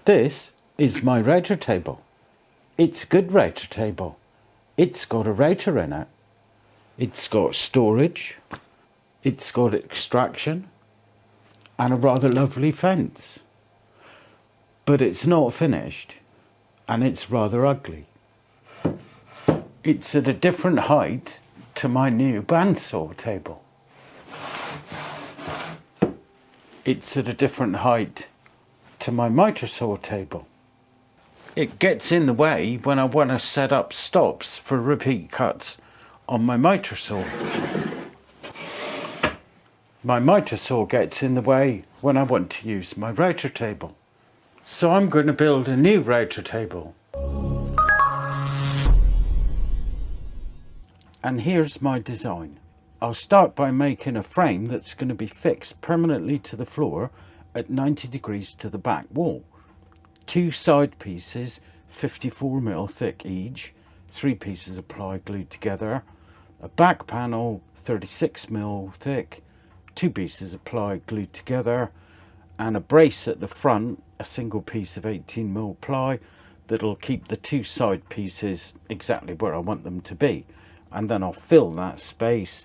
This is my router table. It's a good router table. It's got a router in it. It's got storage. It's got extraction and a rather lovely fence. But it's not finished and it's rather ugly. It's at a different height to my new bandsaw table. It's at a different height to my miter saw table. It gets in the way when I want to set up stops for repeat cuts on my miter saw. My miter saw gets in the way when I want to use my router table. So I'm going to build a new router table. And here's my design. I'll start by making a frame that's going to be fixed permanently to the floor at 90 degrees to the back wall. 2 side pieces, 54mm thick each, 3 pieces of ply glued together, a back panel 36mm thick, 2 pieces of ply glued together, and a brace at the front, a single piece of 18mm ply that'll keep the 2 side pieces exactly where I want them to be. And then I'll fill that space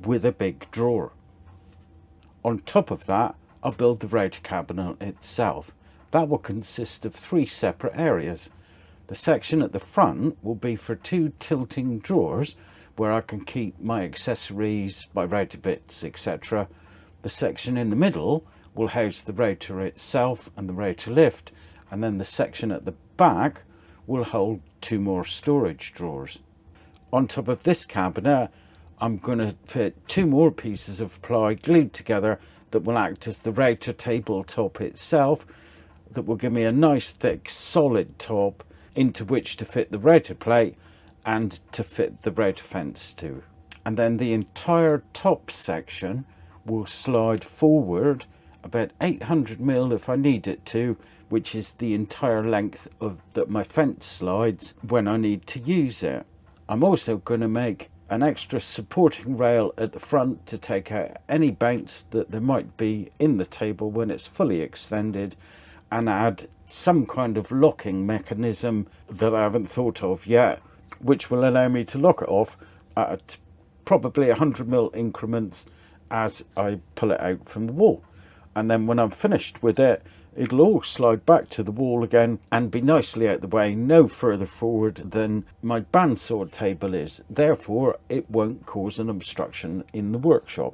with a big drawer. On top of that, I'll build the router cabinet itself. That will consist of 3 separate areas. The section at the front will be for 2 tilting drawers where I can keep my accessories, my router bits, etc. The section in the middle will house the router itself and the router lift, and then the section at the back will hold 2 more storage drawers. On top of this cabinet, I'm going to fit 2 more pieces of ply glued together that will act as the router tabletop itself, that will give me a nice thick solid top into which to fit the router plate and to fit the router fence too. And then the entire top section will slide forward about 800mm if I need it to, which is the entire length of that my fence slides when I need to use it. I'm also going to make an extra supporting rail at the front to take out any bounce that there might be in the table when it's fully extended, and add some kind of locking mechanism that I haven't thought of yet, which will allow me to lock it off at probably 100mm increments as I pull it out from the wall. And then when I'm finished with it, it'll all slide back to the wall again and be nicely out the way, no further forward than my bandsaw table is. Therefore, it won't cause an obstruction in the workshop.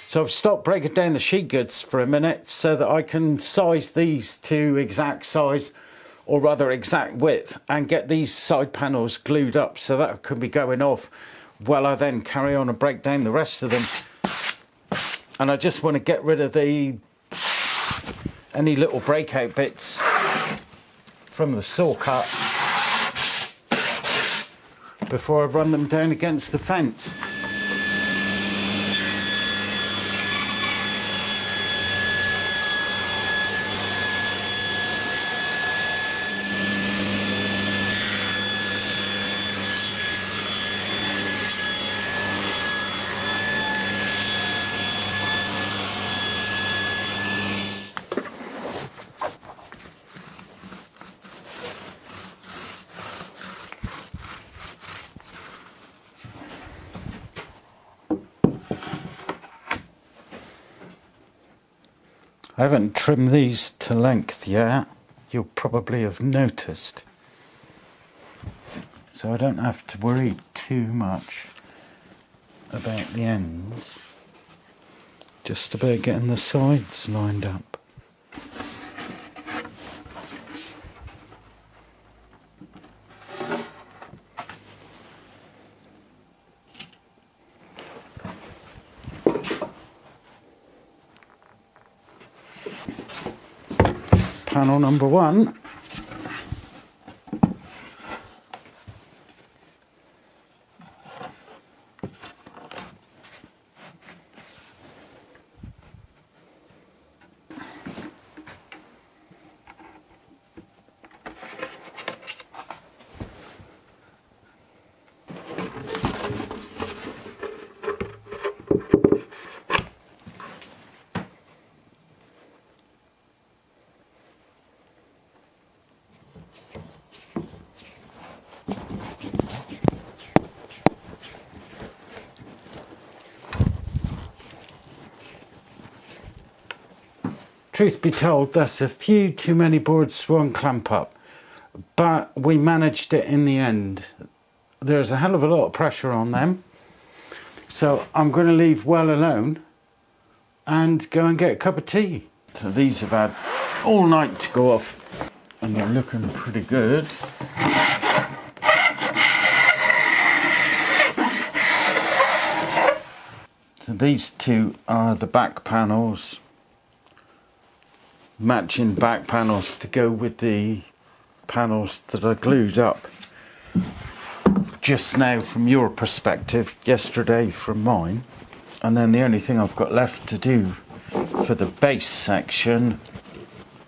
So I've stopped breaking down the sheet goods for a minute so that I can size these to exact size, or rather exact width, and get these side panels glued up so that can be going off while I then carry on and break down the rest of them. And I just want to get rid of any little breakout bits from the saw cut before I run them down against the fence. I haven't trimmed these to length yet, you'll probably have noticed. So I don't have to worry too much about the ends, just about getting the sides lined up. Panel number 1. Truth be told, that's a few too many boards for one clamp up, but we managed it in the end. There's a hell of a lot of pressure on them, so I'm going to leave well alone and go and get a cup of tea. So these have had all night to go off and they're looking pretty good. So these two are the back panels, matching back panels to go with the panels that I glued up just now from your perspective, yesterday from mine. And then the only thing I've got left to do for the base section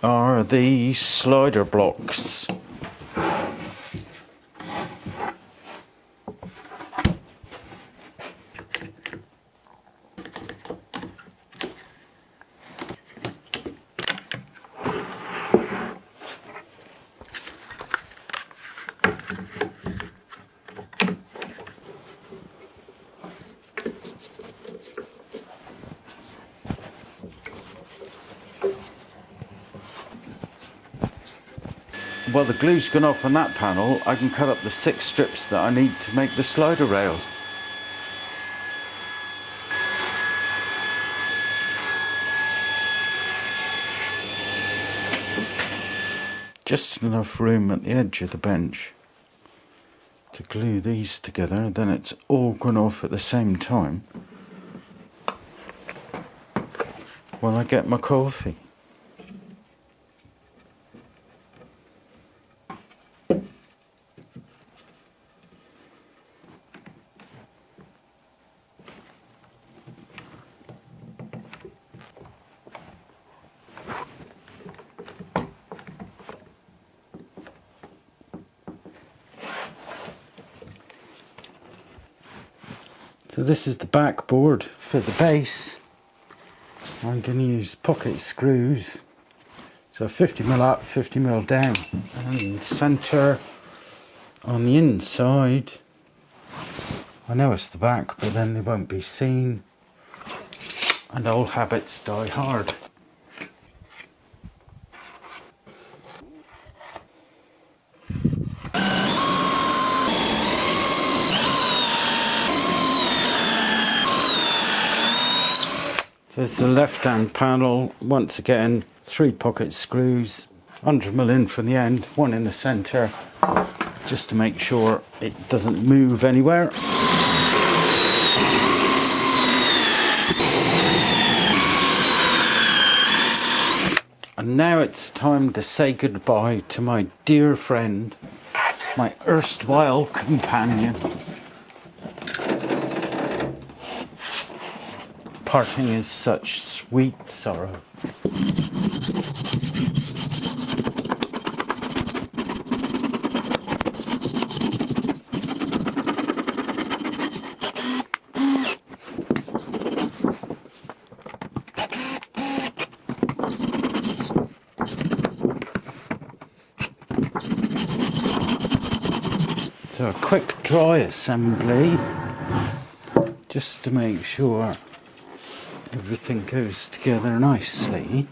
are the slider blocks. Well, the glue's gone off on that panel. I can cut up the 6 strips that I need to make the slider rails. Just enough room at the edge of the bench to glue these together, then it's all gone off at the same time when I get my coffee. So this is the backboard for the base. I'm going to use pocket screws. So 50mm up, 50mm down. And centre on the inside. I know it's the back, but then they won't be seen. And old habits die hard. So it's the left hand panel, once again 3 pocket screws, 100mm in from the end, 1 in the centre, just to make sure it doesn't move anywhere. And now it's time to say goodbye to my dear friend, my erstwhile companion. Parting is such sweet sorrow. So a quick dry assembly, just to make sure everything goes together nicely.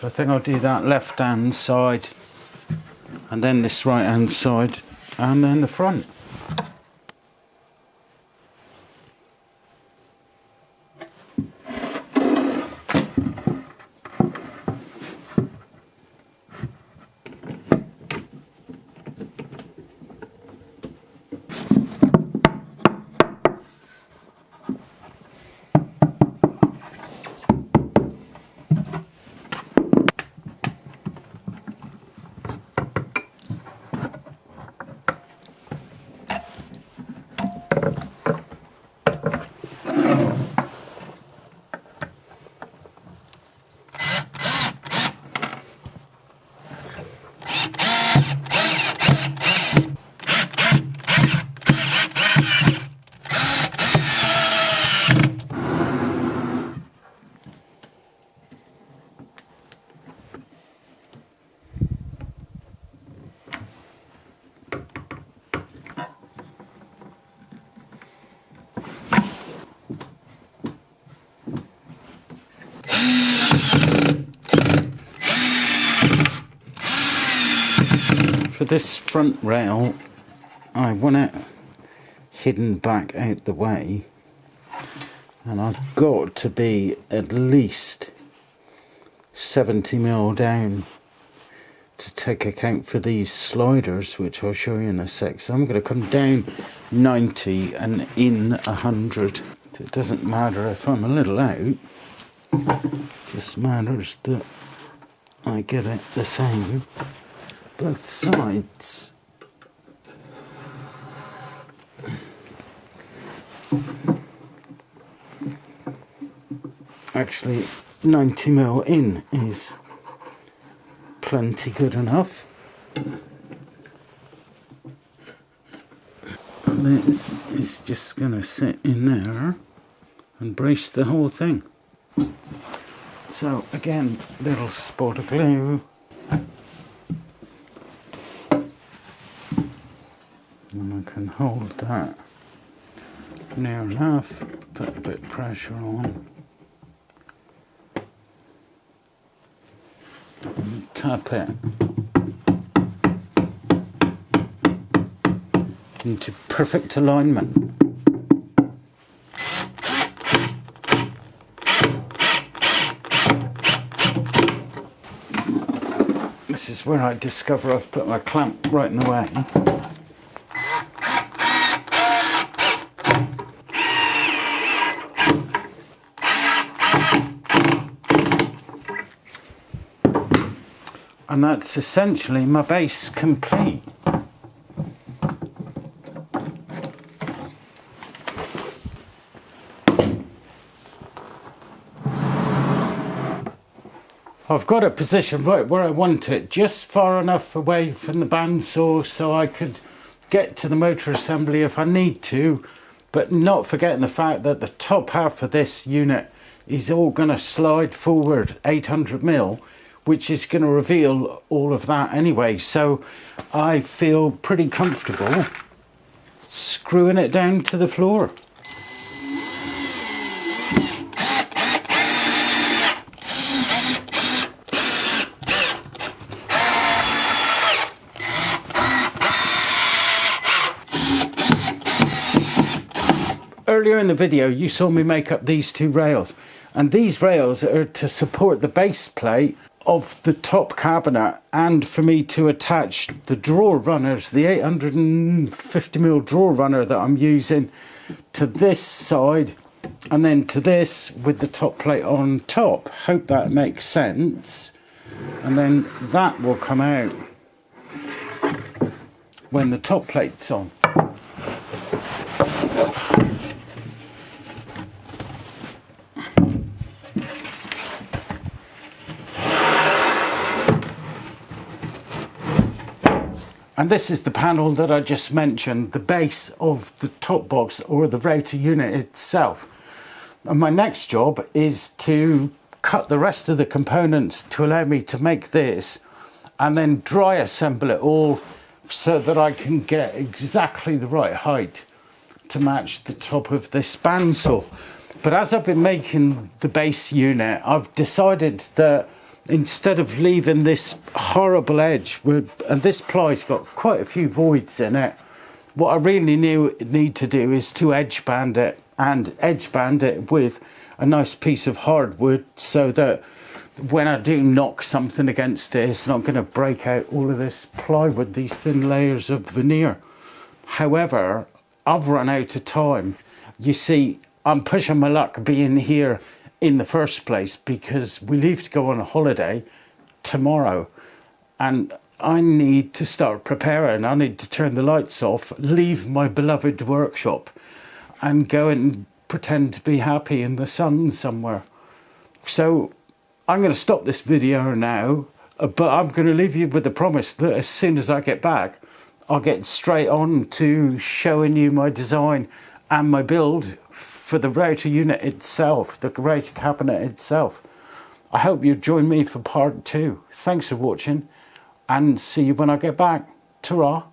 So I think I'll do that left hand side and then this right hand side and then the front. For this front rail, I want it hidden back out the way, and I've got to be at least 70mm down to take account for these sliders, which I'll show you in a sec. So I'm going to come down 90 and in 100. So it doesn't matter if I'm a little out, just matters that I get it the same both sides. Actually 90mm in is plenty good enough. This is just going to sit in there and brace the whole thing. So again, little spot of glue. And I can hold that near enough, put a bit of pressure on, and tap it into perfect alignment. This is where I discover I've put my clamp right in the way. And that's essentially my base complete. I've got it positioned right where I want it, just far enough away from the bandsaw so I could get to the motor assembly if I need to, but not forgetting the fact that the top half of this unit is all going to slide forward 800mm, which is going to reveal all of that anyway. So I feel pretty comfortable screwing it down to the floor. Earlier in the video you saw me make up these two rails, and ththese rails are to support the base plate of the top cabinet and for me to attach the drawer runners, the 850mm drawer runner that I'm using, to this side and then to this with the top plate on top. Hope that makes sense. And then that will come out when the top plate's on. And this is the panel that I just mentioned, the base of the top box or the router unit itself. And my next job is to cut the rest of the components to allow me to make this, and then dry assemble it all so that I can get exactly the right height to match the top of this bandsaw. But as I've been making the base unit, I've decided that instead of leaving this horrible edge, and this ply's got quite a few voids in it, what I really need to do is to edge band it, and edge band it with a nice piece of hardwood, so that when I do knock something against it, it's not going to break out all of this plywood, these thin layers of veneer. However, I've run out of time. You see, I'm pushing my luck being here in the first place, because we leave to go on a holiday tomorrow, and I need to start preparing. I need to turn the lights off, leave my beloved workshop, and go and pretend to be happy in the sun somewhere. So I'm going to stop this video now, but I'm going to leave you with the promise that as soon as I get back, I'll get straight on to showing you my design and my build for the router unit itself, the router cabinet itself. I hope you join me for part 2. Thanks for watching, and see you when I get back. Ta-ra.